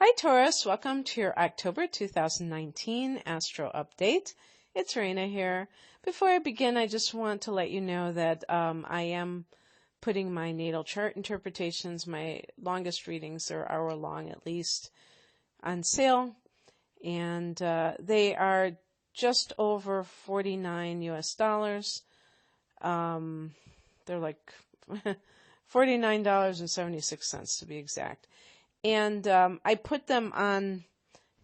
Hi Taurus, welcome to your October 2019 Astro Update. It's Raina here. Before I begin, I just want to let you know that I am putting my natal chart interpretations, my longest readings are hour long at least, on sale. And they are just over $49 US. They're like $49.76 to be exact. And I put them on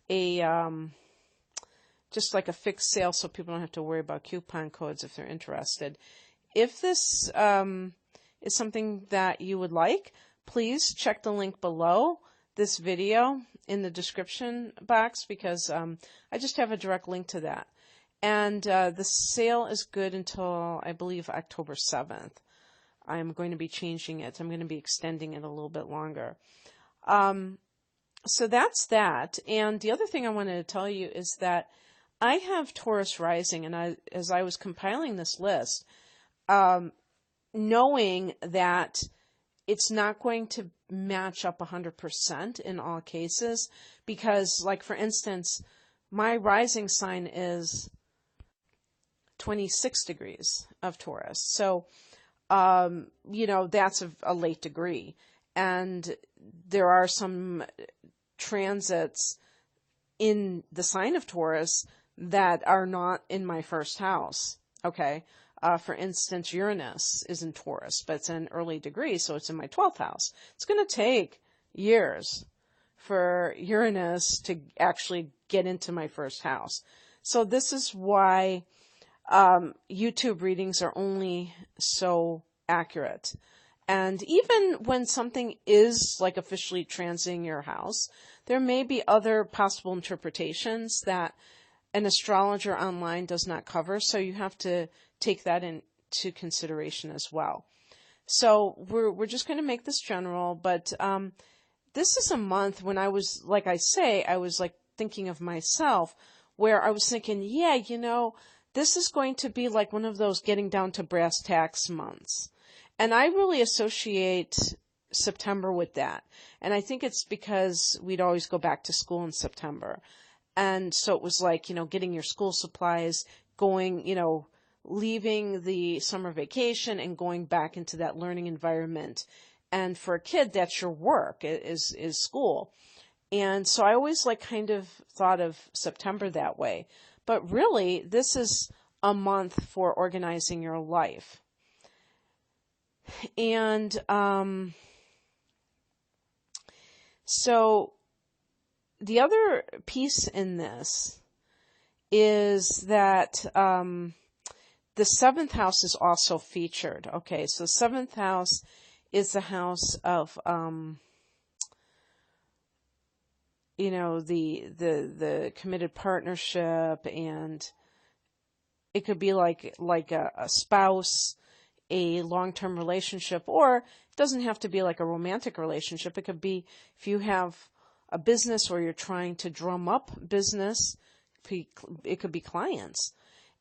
a just like a fixed sale so people don't have to worry about coupon codes if they're interested. If this is something that you would like, please check the link below this video in the description box because I just have a direct link to that. And the sale is good until, I believe, October 7th. I'm going to be changing it. I'm going to be extending it a little bit longer. So that's that. And the other thing I wanted to tell you is that I have Taurus rising, and as I was compiling this list, knowing that it's not going to match up 100% in all cases, because, like, for instance, my rising sign is 26 degrees of Taurus. So, that's a late degree. And there are some transits in the sign of Taurus that are not in my first house. Okay. For instance, Uranus is in Taurus, but it's an early degree, so it's in my 12th house. It's going to take years for Uranus to actually get into my first house. So this is why YouTube readings are only so accurate. And even when something is like officially transiting your house, there may be other possible interpretations that an astrologer online does not cover. So you have to take that into consideration as well. So we're just going to make this general, but this is a month when I was, like I say, I was like thinking of myself, where I was thinking, yeah, this is going to be like one of those getting down to brass tacks months. And I really associate September with that. And I think it's because we'd always go back to school in September. And so it was like, getting your school supplies, going, leaving the summer vacation and going back into that learning environment. And for a kid, that's your work, is school. And so I always kind of thought of September that way. But really, this is a month for organizing your life. And so the other piece in this is that the seventh house is also featured. Okay, so seventh house is the house of the committed partnership, and it could be like a spouse, a long-term relationship, or it doesn't have to be like a romantic relationship. It could be if you have a business or you're trying to drum up business, it could be clients.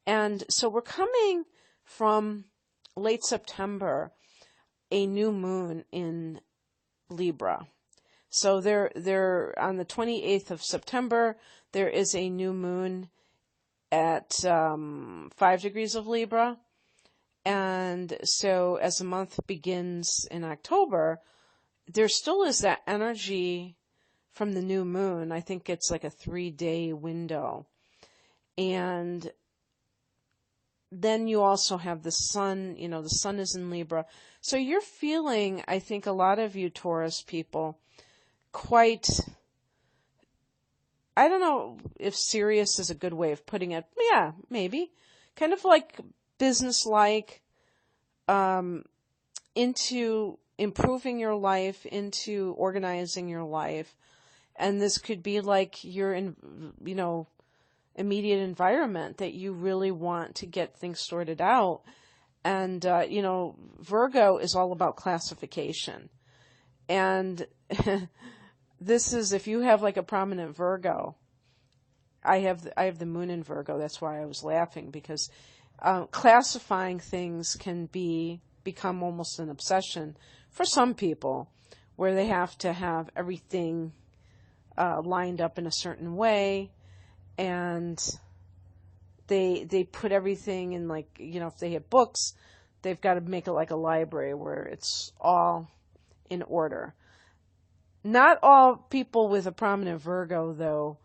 And so we're coming from late September, a new moon in Libra. So they're on the 28th of September, there is a new moon at 5 degrees of Libra. And so as the month begins in October, there still is that energy from the new moon. I think it's like a 3-day window. And then you also have the sun, the sun is in Libra. So you're feeling, I think a lot of you Taurus people, quite, I don't know if serious is a good way of putting it. Yeah, maybe. Kind of like business-like, into improving your life, into organizing your life. And this could be like your, immediate environment that you really want to get things sorted out. And, Virgo is all about classification. And this is, if you have like a prominent Virgo, I have the moon in Virgo. That's why I was laughing, because classifying things can become almost an obsession for some people, where they have to have everything lined up in a certain way, and they put everything in, like, if they have books, they've got to make it like a library where it's all in order. Not all people with a prominent Virgo, though,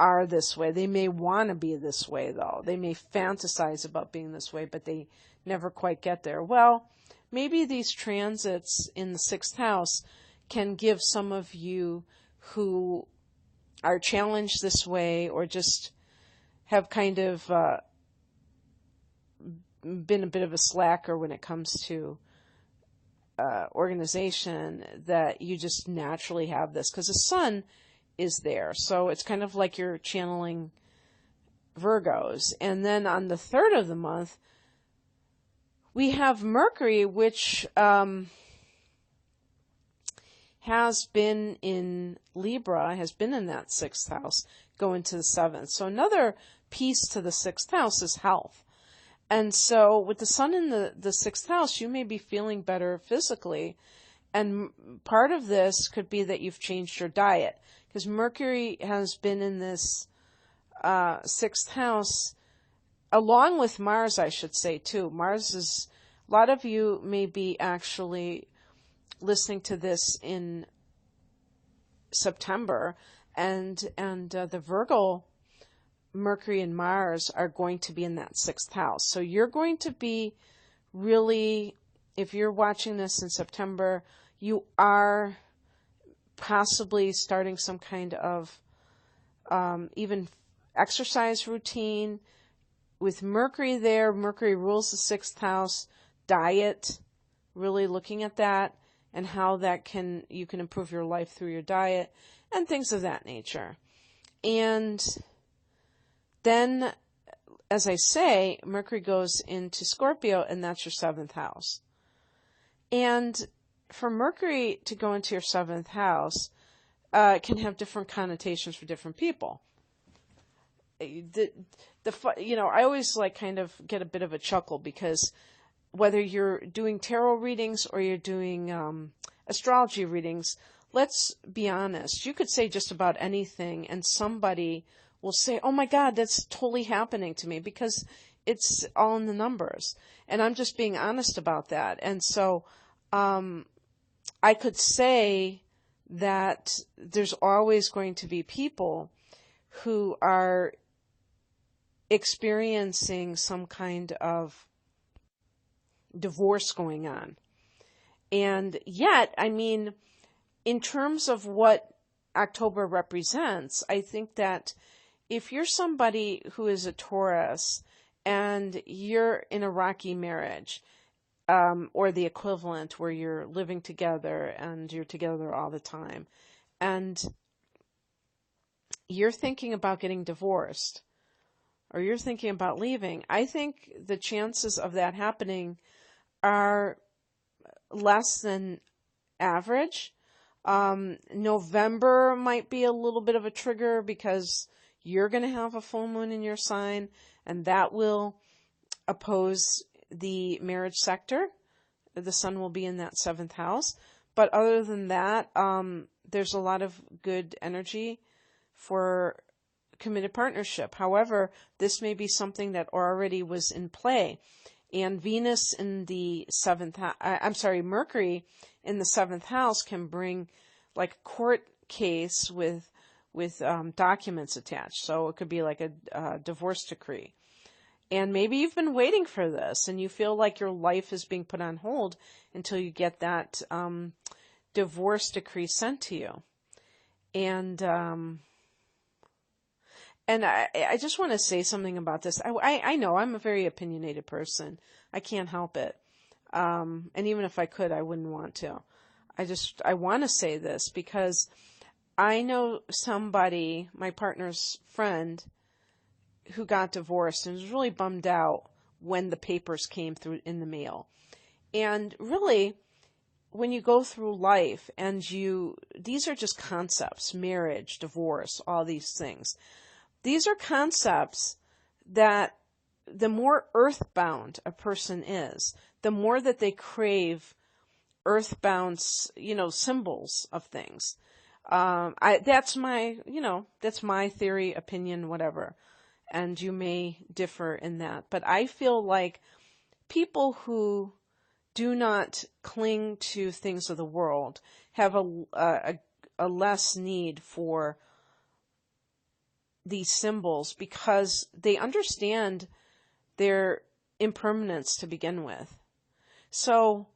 are this way. They may want to be this way, though. They may fantasize about being this way, but they never quite get there. Well, maybe these transits in the 6th house can give some of you who are challenged this way, or just have kind of been a bit of a slacker when it comes to organization, that you just naturally have this because the sun is there. So it's kind of like you're channeling Virgos. And then on the 3rd of the month, we have Mercury, which has been in Libra, has been in that 6th house, going to the 7th. So another piece to the 6th house is health. And so with the sun in the 6th house, you may be feeling better physically. And part of this could be that you've changed your diet, because Mercury has been in this 6th house, along with Mars, I should say, too. Mars is, a lot of you may be actually listening to this in September, and the Virgo, Mercury and Mars are going to be in that 6th house. So you're going to be really, if you're watching this in September, you are possibly starting some kind of even exercise routine. With Mercury there, Mercury rules the 6th house, diet, really looking at that and how that you can improve your life through your diet and things of that nature. And then, as I say, Mercury goes into Scorpio, and that's your 7th house. And for Mercury to go into your 7th house can have different connotations for different people. I always kind of get a bit of a chuckle, because whether you're doing tarot readings or you're doing astrology readings, let's be honest, you could say just about anything and somebody will say, oh my God, that's totally happening to me, because it's all in the numbers. And I'm just being honest about that. And so I could say that there's always going to be people who are experiencing some kind of divorce going on. And yet, I mean, in terms of what October represents, I think that if you're somebody who is a Taurus and you're in a rocky marriage, or the equivalent, where you're living together and you're together all the time, and you're thinking about getting divorced, or you're thinking about leaving, I think the chances of that happening are less than average. November might be a little bit of a trigger, because you're going to have a full moon in your sign, and that will oppose the marriage sector. The sun will be in that 7th house. But other than that, there's a lot of good energy for committed partnership. However, this may be something that already was in play. And Venus in the 7th house, Mercury in the 7th house can bring like a court case with documents attached. So it could be like a divorce decree. And maybe you've been waiting for this and you feel like your life is being put on hold until you get that divorce decree sent to you. And I just want to say something about this. I know I'm a very opinionated person. I can't help it. And even if I could, I wouldn't want to. I want to say this because I know somebody, my partner's friend, who got divorced and was really bummed out when the papers came through in the mail. And really, when you go through life and these are just concepts, marriage, divorce, all these things. These are concepts that the more earthbound a person is, the more that they crave earthbound, symbols of things. That's my, that's my theory, opinion, whatever. And you may differ in that. But I feel like people who do not cling to things of the world have a less need for these symbols because they understand their impermanence to begin with. So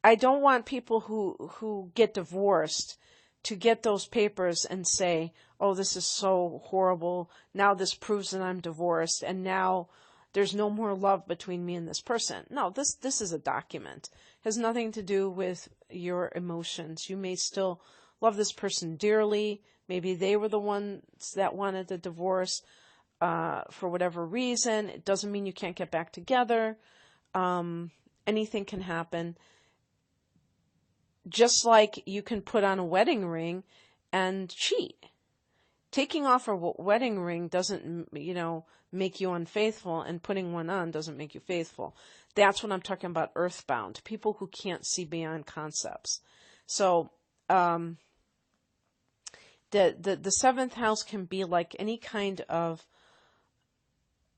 I don't want people who get divorced to get those papers and say, oh, this is so horrible. Now this proves that I'm divorced, and now there's no more love between me and this person. No, this is a document. It has nothing to do with your emotions. You may still love this person dearly. Maybe they were the ones that wanted the divorce for whatever reason. It doesn't mean you can't get back together. Anything can happen. Just like you can put on a wedding ring and cheat. Taking off a wedding ring doesn't, make you unfaithful, and putting one on doesn't make you faithful. That's what I'm talking about, earthbound, people who can't see beyond concepts. So, the seventh house can be like any kind of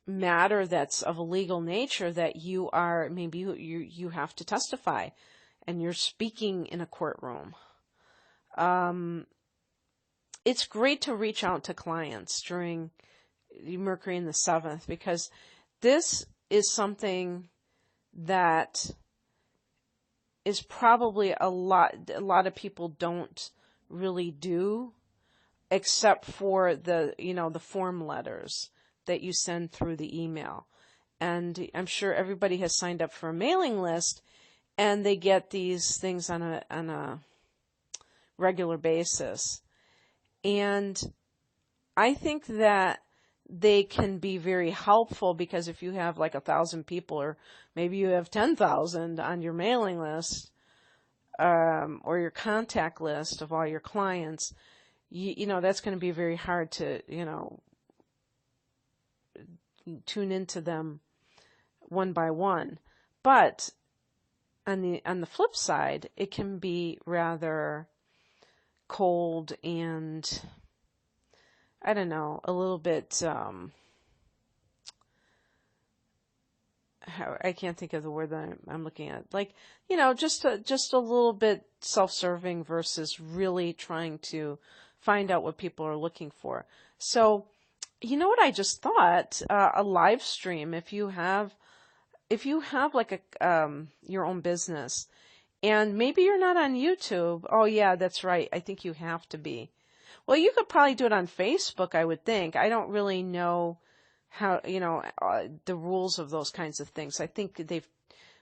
matter that's of a legal nature that you are, maybe you have to testify and you're speaking in a courtroom. It's great to reach out to clients during Mercury in the seventh, because this is something that is probably a lot of people don't really do, except for the form letters that you send through the email. And I'm sure everybody has signed up for a mailing list, and they get these things on a regular basis. And I think that they can be very helpful, because if you have like 1,000 people, or maybe you have 10,000 on your mailing list, or your contact list of all your clients, that's going to be very hard to, tune into them one by one. But on the flip side, it can be rather cold and, I don't know, a little bit, I can't think of the word that I'm looking at. Like, just a little bit self-serving versus really trying to find out what people are looking for. So, you know what I just thought? A live stream, if you have like your own business, and maybe you're not on YouTube. Oh yeah, that's right. I think you have to be. Well, you could probably do it on Facebook, I would think. I don't really know how, the rules of those kinds of things. I think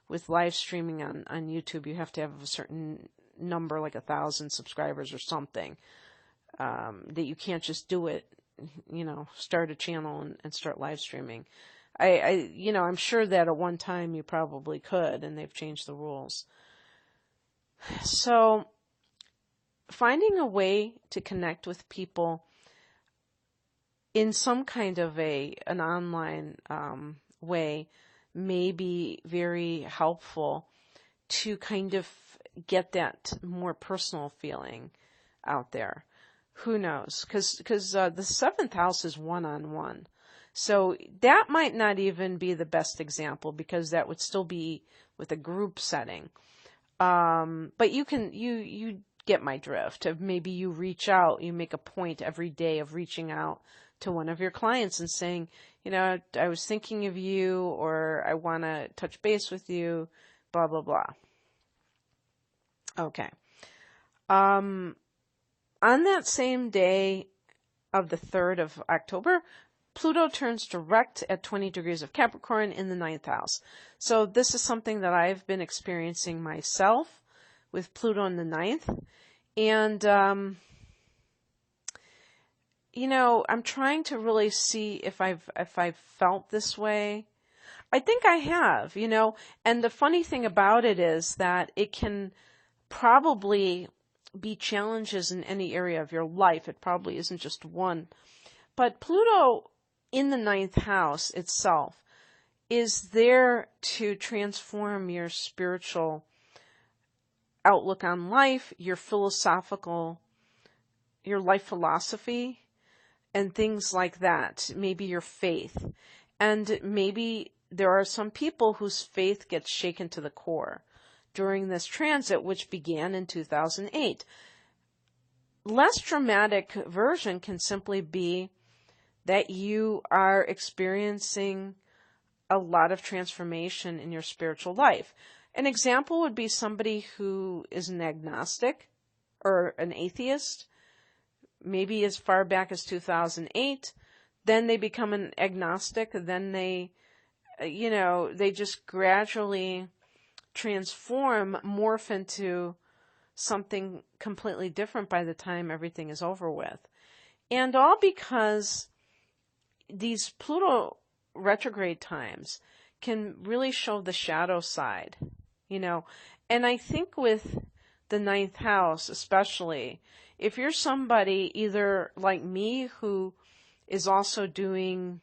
with live streaming on YouTube, you have to have a certain number, like 1,000 subscribers or something, that you can't just do it, start a channel and start live streaming. I'm sure that at one time you probably could, and they've changed the rules. So, finding a way to connect with people in some kind of an online way may be very helpful to kind of get that more personal feeling out there. Who knows? Because the seventh house is one-on-one. So that might not even be the best example, because that would still be with a group setting. But you get my drift. Maybe you reach out, you make a point every day of reaching out to one of your clients and saying, I was thinking of you, or I want to touch base with you, blah, blah, blah. Okay. On that same day of the 3rd of October, Pluto turns direct at 20 degrees of Capricorn in the 9th house. So this is something that I've been experiencing myself with Pluto in the 9th. And, I'm trying to really see if I've felt this way. I think I have, and the funny thing about it is that it can probably be challenges in any area of your life. It probably isn't just one. But Pluto in the 9th house itself is there to transform your spiritual outlook on life, your life philosophy, and things like that. Maybe your faith. And maybe there are some people whose faith gets shaken to the core during this transit, which began in 2008. Less dramatic version can simply be that you are experiencing a lot of transformation in your spiritual life. An example would be somebody who is an agnostic or an atheist, maybe as far back as 2008. Then they become an agnostic. Then they just gradually transform, morph into something completely different by the time everything is over with. And all because these Pluto retrograde times can really show the shadow side, And I think with the ninth house especially, if you're somebody either like me who is also doing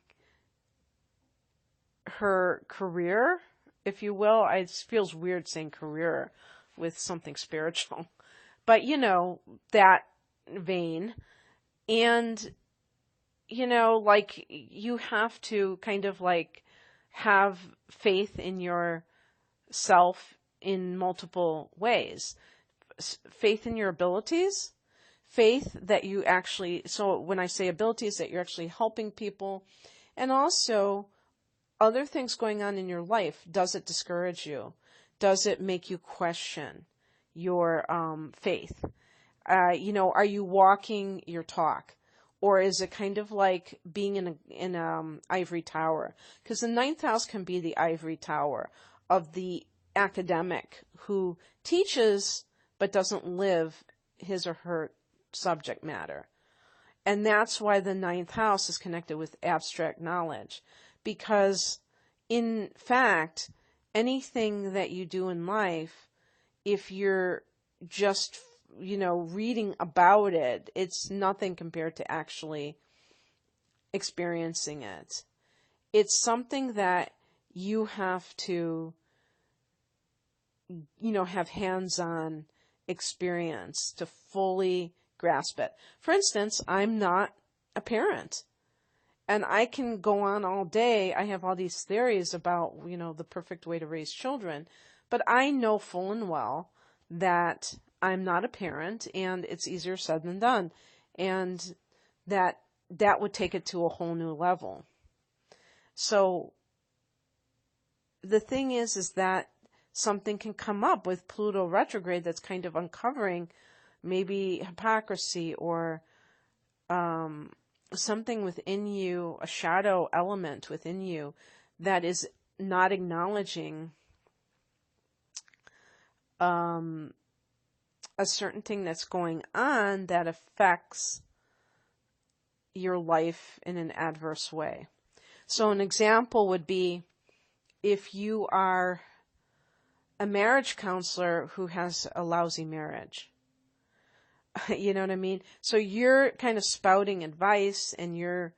her career, if you will, it feels weird saying career with something spiritual, but that vein. And, like you have to kind of like have faith in yourself in multiple ways. Faith in your abilities, faith that you actually, so when I say abilities, that you're actually helping people, and also other things going on in your life. Does it discourage you? Does it make you question your faith? Are you walking your talk? Or is it kind of like being in an ivory tower? Because the ninth house can be the ivory tower of the academic who teaches but doesn't live his or her subject matter. And that's why the ninth house is connected with abstract knowledge. Because, in fact, anything that you do in life, if you're just, reading about it, it's nothing compared to actually experiencing it. It's something that you have to, have hands-on experience to fully grasp it. For instance, I'm not a parent. And I can go on all day. I have all these theories about, the perfect way to raise children. But I know full and well that I'm not a parent, and it's easier said than done. And that would take it to a whole new level. So the thing is that something can come up with Pluto retrograde that's kind of uncovering maybe hypocrisy or something within you, a shadow element within you that is not acknowledging a certain thing that's going on that affects your life in an adverse way. So an example would be if you are a marriage counselor who has a lousy marriage. You know what I mean? So you're kind of spouting advice, and you're,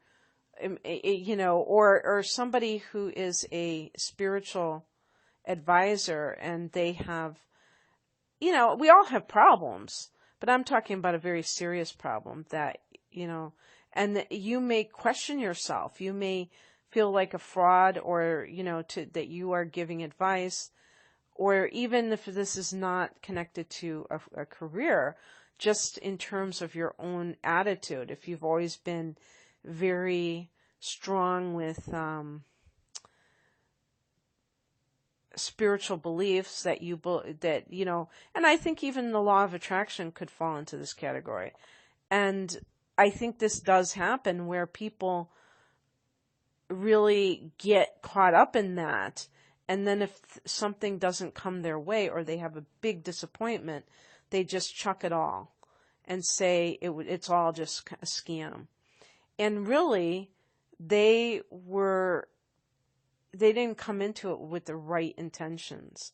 or somebody who is a spiritual advisor, and they have, we all have problems, but I'm talking about a very serious problem that, and that you may question yourself. You may feel like a fraud, or, that you are giving advice, or even if this is not connected to a career, just in terms of your own attitude. If you've always been very strong with spiritual beliefs that and I think even the law of attraction could fall into this category. And I think this does happen where people really get caught up in that. And then if something doesn't come their way, or they have a big disappointment, they just chuck it all and say it's all just a scam. And really, they didn't come into it with the right intentions.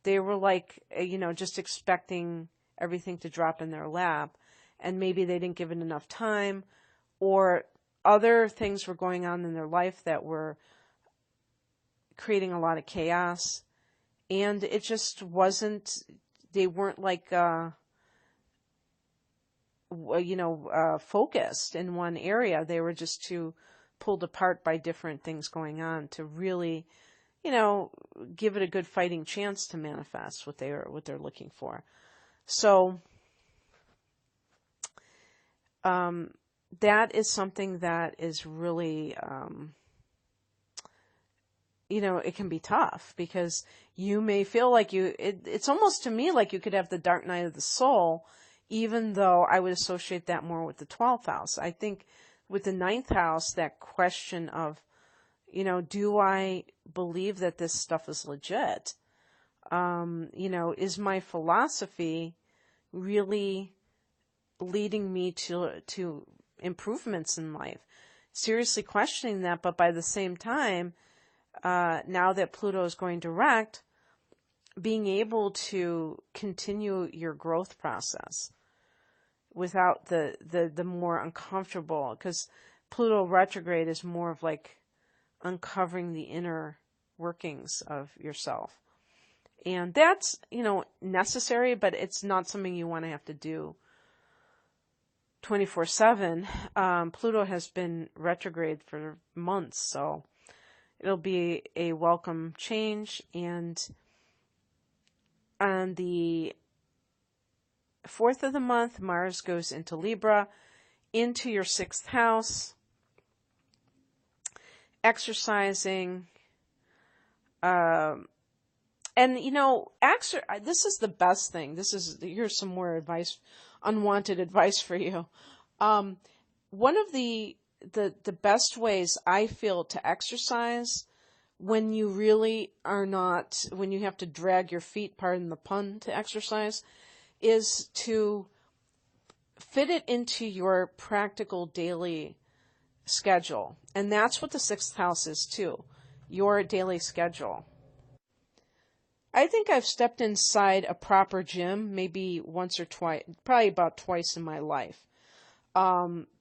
They were like, just expecting everything to drop in their lap, and maybe they didn't give it enough time, or other things were going on in their life that were creating a lot of chaos, and it just wasn't, they weren't like, focused in one area. They were just too pulled apart by different things going on to really, give it a good fighting chance to manifest what they're looking for. So, that is something that is really, it can be tough because you may feel like it's almost to me like you could have the dark night of the soul, even though I would associate that more with the 12th house. I think with the 9th house, that question of, do I believe that this stuff is legit? Is my philosophy really leading me to improvements in life? Seriously questioning that, but by the same time, now that Pluto is going direct, being able to continue your growth process without the more uncomfortable, because Pluto retrograde is more of like uncovering the inner workings of yourself. And that's, necessary, but it's not something you want to have to do 24/7. Pluto has been retrograde for months, so it'll be a welcome change. And on the 4th of the month, Mars goes into Libra, into your 6th house, exercising. And, this is the best thing. Here's some more advice, unwanted advice for you. One of the best ways I feel to exercise when you really are not, when you have to drag your feet, pardon the pun, to exercise, is to fit it into your practical daily schedule. And that's what the 6th house is too, your daily schedule. I think I've stepped inside a proper gym maybe once or twice, probably about twice in my life.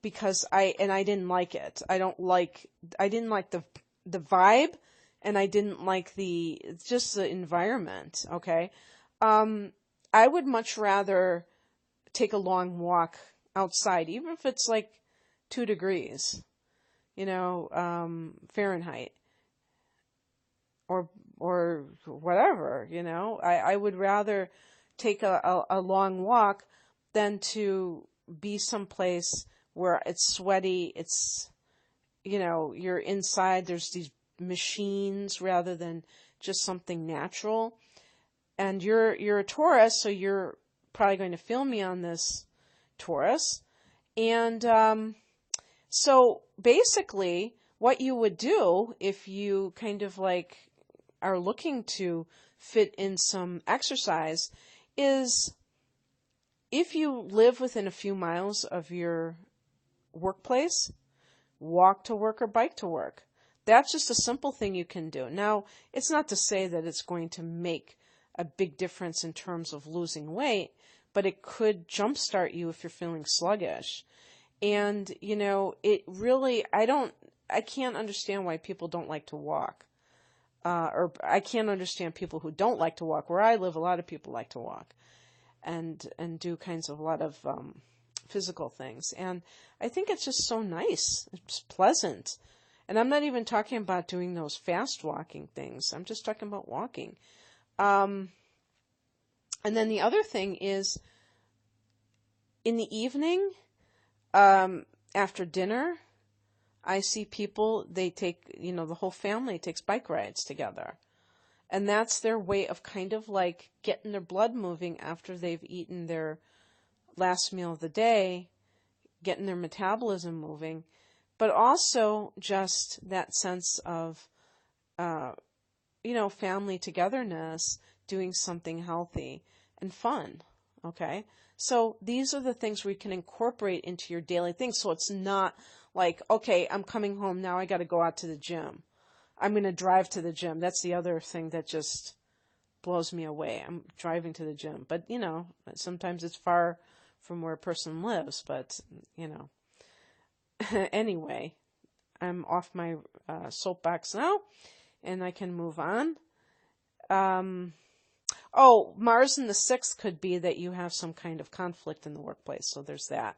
Because I didn't like it. I didn't like the vibe, and I didn't like just the environment. Okay. I would much rather take a long walk outside, even if it's like 2 degrees, Fahrenheit, or whatever, I would rather take a long walk than to be someplace where it's sweaty, it's, you're inside, there's these machines rather than just something natural. And you're a Taurus, so you're probably going to feel me on this, Taurus. And so basically what you would do if you kind of like are looking to fit in some exercise is, if you live within a few miles of your workplace, walk to work or bike to work. That's just a simple thing you can do. Now, it's not to say that it's going to make a big difference in terms of losing weight, but it could jumpstart you if you're feeling sluggish. And, it really, I can't understand why people don't like to walk. Or I can't understand people who don't like to walk. Where I live, a lot of people like to walk and do kinds of a lot of physical things. And I think it's just so nice. It's pleasant. And I'm not even talking about doing those fast walking things. I'm just talking about walking. And then the other thing is, in the evening, after dinner, I see people, they take, the whole family takes bike rides together. And that's their way of kind of like getting their blood moving after they've eaten their last meal of the day, getting their metabolism moving, but also just that sense of, family togetherness, doing something healthy and fun. Okay. So these are the things we can incorporate into your daily things. So it's not like, okay, I'm coming home now, I got to go out to the gym. I'm going to drive to the gym. That's the other thing that just blows me away. I'm driving to the gym. But, sometimes it's far from where a person lives. But, anyway, I'm off my soapbox now, and I can move on. Oh, Mars in the 6th could be that you have some kind of conflict in the workplace. So there's that.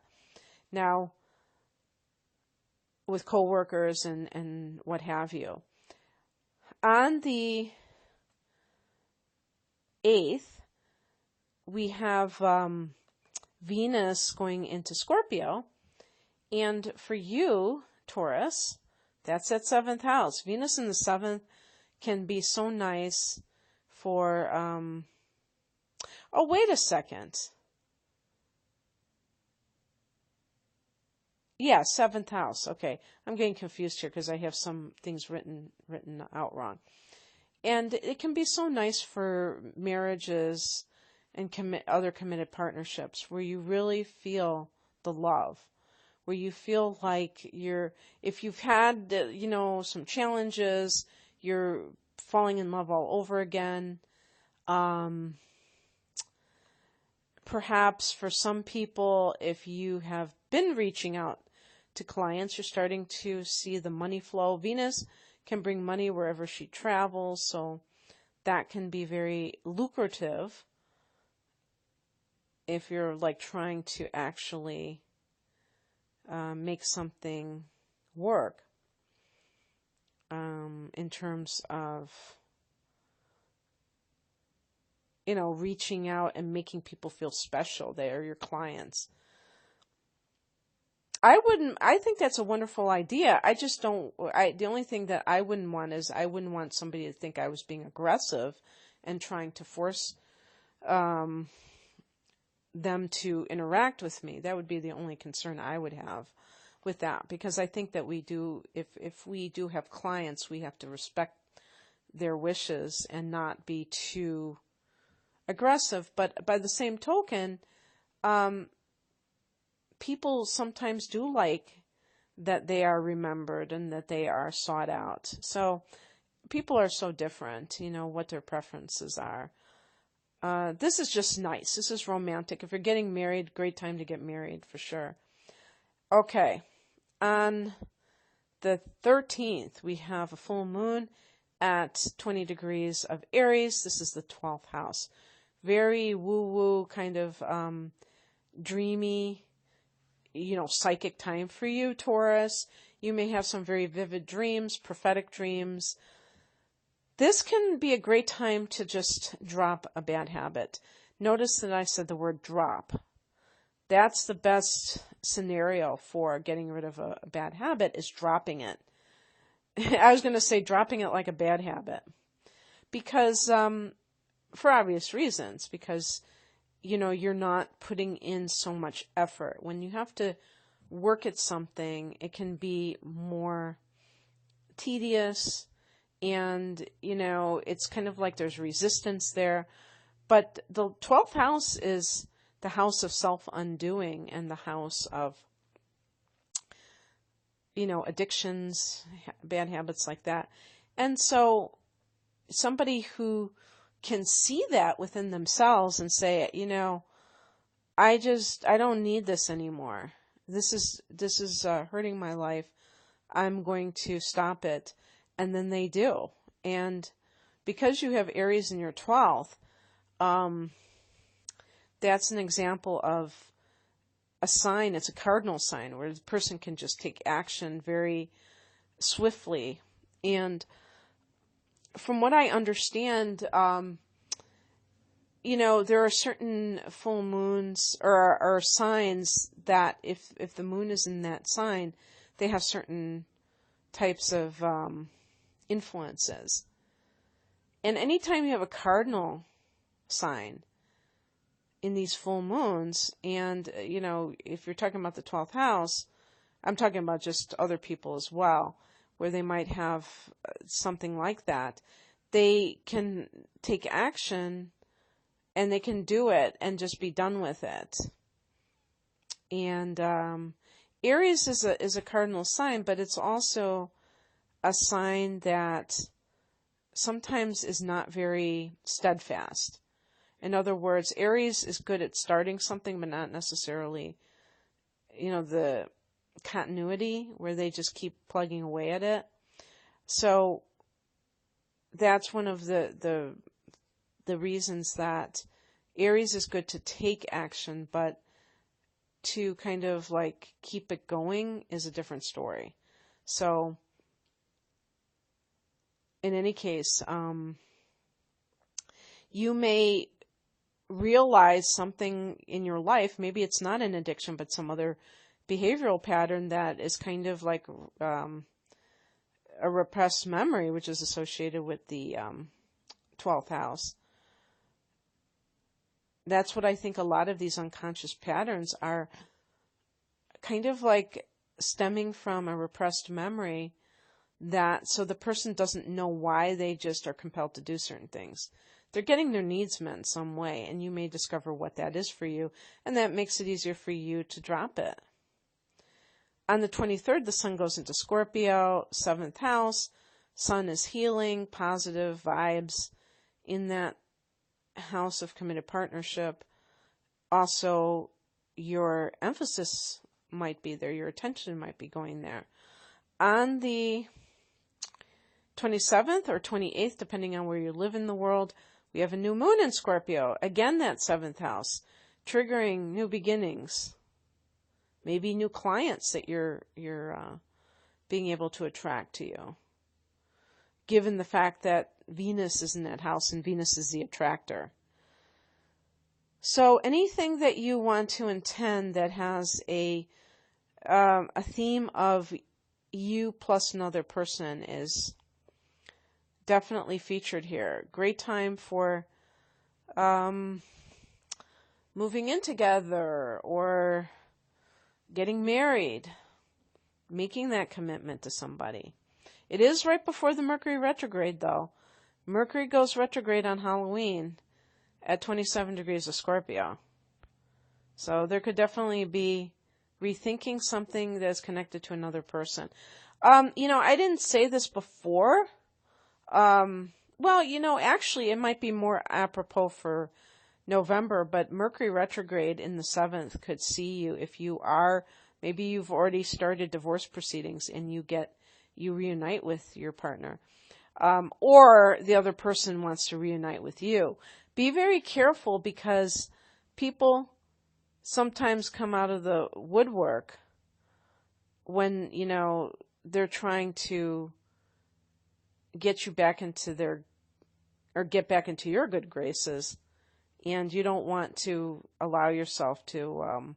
Now, with coworkers and what have you. On the 8th, we have Venus going into Scorpio. And for you, Taurus, that's that 7th house. Venus in the 7th can be so nice for, oh, wait a second. Yeah, 7th house. Okay. I'm getting confused here because I have some things written out wrong. And it can be so nice for marriages and other committed partnerships where you really feel the love, where you feel like if you've had, some challenges, you're falling in love all over again. Perhaps for some people, if you have been reaching out to clients, you're starting to see the money flow. Venus can bring money wherever she travels, so that can be very lucrative if you're like trying to actually make something work in terms of reaching out and making people feel special. They are your clients. I think that's a wonderful idea. I just the only thing that I wouldn't want is I wouldn't want somebody to think I was being aggressive and trying to force them to interact with me. That would be the only concern I would have with that, because I think that if we do have clients, we have to respect their wishes and not be too aggressive. But by the same token, people sometimes do like that they are remembered and that they are sought out. So people are so different, what their preferences are. This is just nice. This is romantic. If you're getting married, great time to get married for sure. Okay. On the 13th, we have a full moon at 20 degrees of Aries. This is the 12th house. Very woo-woo, kind of dreamy, psychic time for you, Taurus. You may have some very vivid dreams, prophetic dreams. This can be a great time to just drop a bad habit. Notice that I said the word drop. That's the best scenario for getting rid of a bad habit, is dropping it. I was going to say dropping it like a bad habit. Because, for obvious reasons, because, you're not putting in so much effort. When you have to work at something, it can be more tedious, and, it's kind of like there's resistance there. But the 12th house is the house of self-undoing and the house of, addictions, bad habits like that. And so somebody who can see that within themselves and say, I don't need this anymore. This is hurting my life. I'm going to stop it. And then they do. And because you have Aries in your 12th, that's an example of a sign. It's a cardinal sign where the person can just take action very swiftly. And from what I understand, there are certain full moons or signs that if the moon is in that sign, they have certain types of influences. And anytime you have a cardinal sign in these full moons, and, if you're talking about the 12th house, I'm talking about just other people as well, where they might have something like that. They can take action and they can do it and just be done with it. And Aries is a cardinal sign, but it's also a sign that sometimes is not very steadfast. In other words, Aries is good at starting something, but not necessarily, the continuity where they just keep plugging away at it. So that's one of the the reasons that Aries is good to take action, but to kind of like keep it going is a different story. So in any case, you may realize something in your life, maybe it's not an addiction, but some other behavioral pattern that is kind of like a repressed memory, which is associated with the 12th house. That's what I think a lot of these unconscious patterns are, kind of like stemming from a repressed memory, that so the person doesn't know why they just are compelled to do certain things. They're getting their needs met in some way, and you may discover what that is for you, and that makes it easier for you to drop it. On the 23rd, the sun goes into Scorpio, 7th house. Sun is healing, positive vibes in that house of committed partnership. Also, your emphasis might be there, your attention might be going there. On the 27th or 28th, depending on where you live in the world, we have a new moon in Scorpio. Again, that 7th house, triggering new beginnings. Maybe new clients that you're being able to attract to you. Given the fact that Venus is in that house and Venus is the attractor. So anything that you want to intend that has a theme of you plus another person is definitely featured here. Great time for moving in together or getting married, making that commitment to somebody. It is right before the Mercury retrograde, though. Mercury goes retrograde on Halloween at 27 degrees of Scorpio. So there could definitely be rethinking something that's connected to another person. I didn't say this before. Actually, it might be more apropos for November, but Mercury retrograde in the 7th could see you if you are, maybe you've already started divorce proceedings and you reunite with your partner. Or the other person wants to reunite with you. Be very careful because people sometimes come out of the woodwork when, they're trying to get you back into get back into your good graces. And you don't want to allow yourself to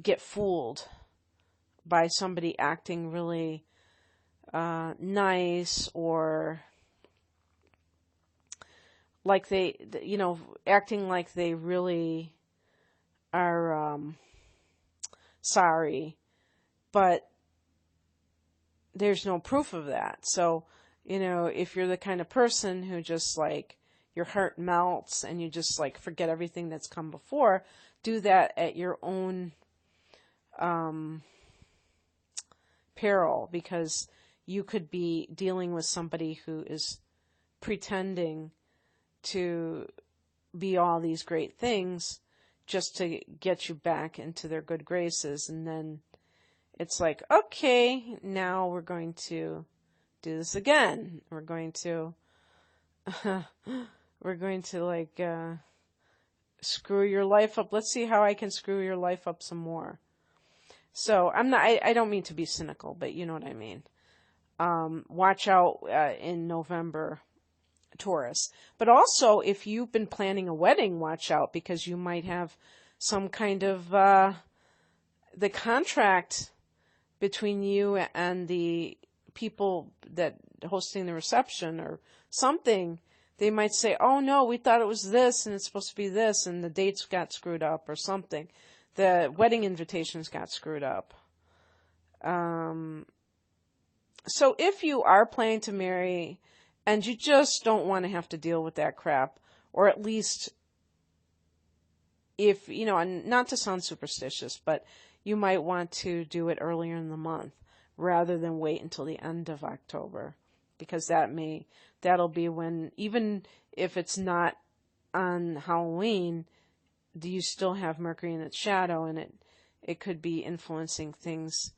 get fooled by somebody acting really nice or like acting like they really are sorry, but there's no proof of that. So, if you're the kind of person who just like, your heart melts and you just like forget everything that's come before, do that at your own peril, because you could be dealing with somebody who is pretending to be all these great things just to get you back into their good graces. And then it's like, okay, now we're going to do this again. We're going to screw your life up. Let's see how I can screw your life up some more. So I don't mean to be cynical, but you know what I mean. Watch out in November, Taurus. But also, if you've been planning a wedding, watch out, because you might have some kind of, the contract between you and the people that hosting the reception or something. They might say, oh no, we thought it was this and it's supposed to be this, and the dates got screwed up or something. The wedding invitations got screwed up. So if you are planning to marry and you just don't want to have to deal with that crap, or at least if, and not to sound superstitious, but you might want to do it earlier in the month rather than wait until the end of October, because that'll be when, even if it's not on Halloween, do you still have Mercury in its shadow, and it could be influencing things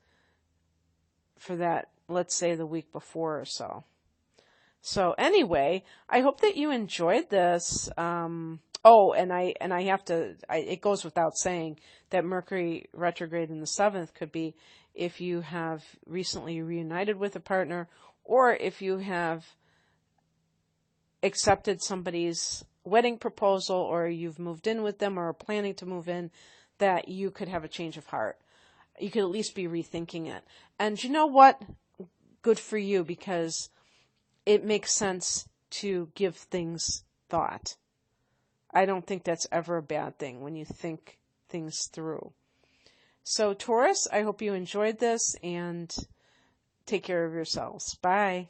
for that, let's say the week before or so. So anyway, I hope that you enjoyed this. It goes without saying that Mercury retrograde in the 7th could be if you have recently reunited with a partner, or if you have accepted somebody's wedding proposal, or you've moved in with them or are planning to move in, that you could have a change of heart. You could at least be rethinking it. And you know what? Good for you, because it makes sense to give things thought. I don't think that's ever a bad thing when you think things through. So Taurus, I hope you enjoyed this, and take care of yourselves. Bye.